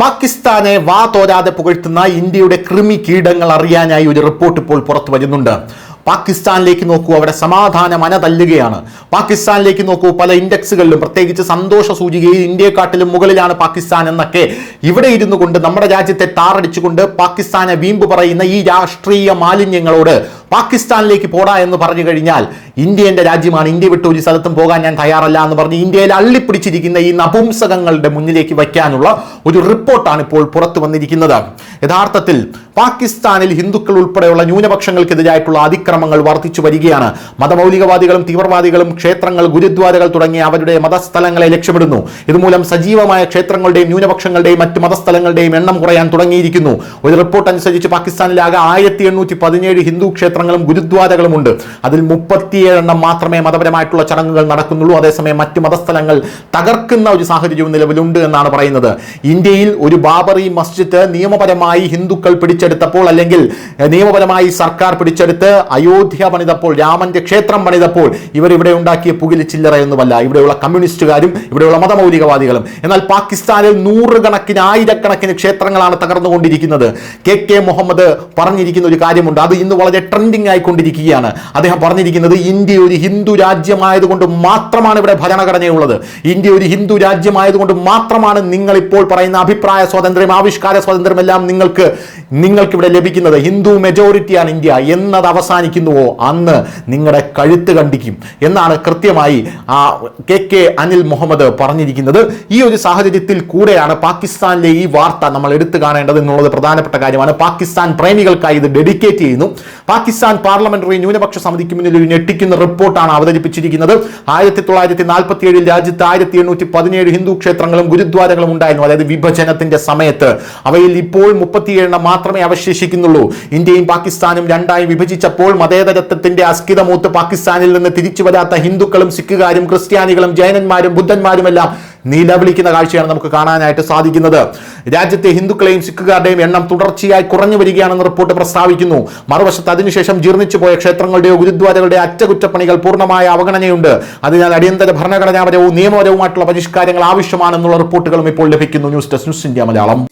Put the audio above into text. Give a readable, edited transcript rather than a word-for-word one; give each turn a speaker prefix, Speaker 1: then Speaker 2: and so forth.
Speaker 1: പാകിസ്ഥാനെ വാ തോരാതെ പുകഴ്ത്തുന്ന ഇന്ത്യയുടെ കൃമി കീടങ്ങൾ അറിയാനായി ഒരു റിപ്പോർട്ട് ഇപ്പോൾ പുറത്തു വരുന്നുണ്ട്. പാകിസ്ഥാനിലേക്ക് നോക്കൂ, അവിടെ സമാധാനം അനതല്ലുകയാണ്. പാകിസ്ഥാനിലേക്ക് നോക്കൂ, പല ഇൻഡെക്സുകളിലും പ്രത്യേകിച്ച് സന്തോഷ സൂചികയിൽ ഇന്ത്യയെക്കാട്ടിലും മുകളിലാണ് പാകിസ്ഥാൻ എന്നൊക്കെ ഇവിടെ ഇരുന്നു കൊണ്ട് നമ്മുടെ രാജ്യത്തെ താറടിച്ചുകൊണ്ട് പാകിസ്ഥാനെ വീമ്പ് പറയുന്ന ഈ രാഷ്ട്രീയ മാലിന്യങ്ങളോട് പാകിസ്ഥാനിലേക്ക് പോടാ എന്ന് പറഞ്ഞു കഴിഞ്ഞാൽ ഇന്ത്യ എൻ്റെ രാജ്യമാണ്, ഇന്ത്യ വിട്ട് ഒരു സ്ഥലത്തും പോകാൻ ഞാൻ തയ്യാറല്ല എന്ന് പറഞ്ഞ് ഇന്ത്യയിൽ അള്ളിപ്പിടിച്ചിരിക്കുന്ന ഈ നപുംസകങ്ങളുടെ മുന്നിലേക്ക് വയ്ക്കാനുള്ള ഒരു റിപ്പോർട്ടാണ് ഇപ്പോൾ പുറത്തു വന്നിരിക്കുന്നത്. യഥാർത്ഥത്തിൽ പാകിസ്ഥാനിൽ ഹിന്ദുക്കൾ ഉൾപ്പെടെയുള്ള ന്യൂനപക്ഷങ്ങൾക്കെതിരായിട്ടുള്ള അതിക്രമങ്ങൾ വർദ്ധിച്ചു വരികയാണ്. മതമൗലികവാദികളും തീവ്രവാദികളും ക്ഷേത്രങ്ങൾ, ഗുരുദ്വാരകൾ തുടങ്ങിയ അവരുടെ മതസ്ഥലങ്ങളെ ലക്ഷ്യമിടുന്നു. ഇതുമൂലം സജീവമായ ക്ഷേത്രങ്ങളുടെയും ന്യൂനപക്ഷങ്ങളുടെയും മറ്റ് മതസ്ഥലങ്ങളുടെയും എണ്ണം കുറയാൻ തുടങ്ങിയിരിക്കുന്നു. ഒരു റിപ്പോർട്ട് അനുസരിച്ച് പാകിസ്ഥാനിലാകെ 1817 ഹിന്ദു ക്ഷേത്രങ്ങളും ഗുരുദ്വാരകളും ഉണ്ട്. അതിൽ 37 എണ്ണം മാത്രമേ മതപരമായിട്ടുള്ള ചടങ്ങുകൾ നടക്കുന്നുള്ളൂ. അതേസമയം മറ്റ് മതസ്ഥലങ്ങൾ തകർക്കുന്ന ഒരു സാഹചര്യവും നിലവിലുണ്ട് എന്നാണ് പറയുന്നത്. ഇന്ത്യയിൽ ഒരു ബാബറി മസ്ജിദ് നിയമപരമായി ഹിന്ദുക്കൾ പിടിച്ചെടുത്തപ്പോൾ, അല്ലെങ്കിൽ നിയമപരമായി സർക്കാർ പിടിച്ചെടുത്ത് അയോധ്യ പണിതപ്പോൾ, രാമന്റെ ക്ഷേത്രം പണിതപ്പോൾ ഇവർ ഇവിടെ ഉണ്ടാക്കിയ പുകിലി ചില്ലറയൊന്നുമല്ല, ഇവിടെയുള്ള കമ്മ്യൂണിസ്റ്റുകാരും ഇവിടെയുള്ള മതമൗലികവാദികളും. എന്നാൽ പാകിസ്ഥാനിൽ നൂറുകണക്കിന് ആയിരക്കണക്കിന് ക്ഷേത്രങ്ങളാണ് തകർന്നുകൊണ്ടിരിക്കുന്നത്. കെ മുഹമ്മദ് പറഞ്ഞിരിക്കുന്ന ഒരു കാര്യമുണ്ട്, അത് ഇന്ന് വളരെ ട്രെൻഡിങ് ആയിക്കൊണ്ടിരിക്കുകയാണ്. അദ്ദേഹം പറഞ്ഞിരിക്കുന്നത് ഇന്ത്യ ഒരു ഹിന്ദു രാജ്യമായതുകൊണ്ട് മാത്രമാണ് ഇവിടെ ഭരണഘടനയുള്ളത്, ഇന്ത്യ ഒരു ഹിന്ദു രാജ്യമായതുകൊണ്ട് മാത്രമാണ് നിങ്ങൾ ഇപ്പോൾ പറയുന്ന അഭിപ്രായ സ്വാതന്ത്ര്യം, ആവിഷ്കാര സ്വാതന്ത്ര്യം എല്ലാം നിങ്ങൾക്ക് ഇവിടെ ലഭിക്കുന്നത്. ഹിന്ദു മെജോറിറ്റിയാണ് ഇന്ത്യ എന്നത് അവസാനിക്കുന്നുവോ അന്ന് നിങ്ങളുടെ കഴുത്ത് കണ്ടിക്കും എന്നാണ് കൃത്യമായി കെ അനിൽ മുഹമ്മദ് പറഞ്ഞിരിക്കുന്നത്. ഈ ഒരു സാഹചര്യത്തിൽ കൂടെയാണ് പാകിസ്ഥാനിലെ ഈ വാർത്ത നമ്മൾ എടുത്തു കാണേണ്ടത് എന്നുള്ളത് പ്രധാനപ്പെട്ട കാര്യമാണ്. പാകിസ്ഥാൻ പ്രേമികൾക്കായി ഇത് ഡെഡിക്കേറ്റ് ചെയ്യുന്നു. പാകിസ്ഥാൻ പാർലമെന്ററി ന്യൂനപക്ഷ സമിതിക്ക് മുന്നിൽ ഒരു ഞെട്ടിക്കുന്ന റിപ്പോർട്ടാണ് അവതരിപ്പിച്ചിരിക്കുന്നത്. 1947 രാജ്യത്ത് 1817 ഹിന്ദു ക്ഷേത്രങ്ങളും ഗുരുദ്വാരകളും ഉണ്ടായിരുന്നു, അതായത് വിഭജനത്തിന്റെ സമയത്ത്. അവയിൽ ഇപ്പോൾ 37 മാത്രമേ അവശേഷിക്കുന്നുള്ളൂ. ഇന്ത്യയും പാകിസ്ഥാനും രണ്ടായി വിഭജിച്ചപ്പോൾ മതേതരത്വത്തിന്റെ അസ്കിതമൂത്ത് പാകിസ്ഥാനിൽ നിന്ന് തിരിച്ചു വരാത്ത ഹിന്ദുക്കളും സിഖുകാരും ക്രിസ്ത്യാനികളും ജൈനന്മാരും ബുദ്ധന്മാരുമെല്ലാം നിലവിളിക്കുന്ന കാഴ്ചയാണ് നമുക്ക് കാണാനായിട്ട് സാധിക്കുന്നത്. രാജ്യത്തെ ഹിന്ദുക്കളെയും സിഖുകാരുടെയും എണ്ണം തുടർച്ചയായി കുറഞ്ഞു വരികയാണെന്ന് റിപ്പോർട്ട് പ്രസ്താവിക്കുന്നു. മറുവശത്ത് അതിനുശേഷം ജീർണിച്ചു പോയ ക്ഷേത്രങ്ങളുടെയോ ഗുരുദ്വാരകളുടെ അറ്റകുറ്റപ്പണികൾ പൂർണ്ണമായ അവഗണനയുണ്ട്. അതിനാൽ അടിയന്തര ഭരണഘടനാപരവും നിയമപരവുമായിട്ടുള്ള പരിഷ്കാരങ്ങൾ ആവശ്യമാണെന്നുള്ള റിപ്പോർട്ടുകളും ഇപ്പോൾ ലഭിക്കുന്നു. News desk, news India Malayalam.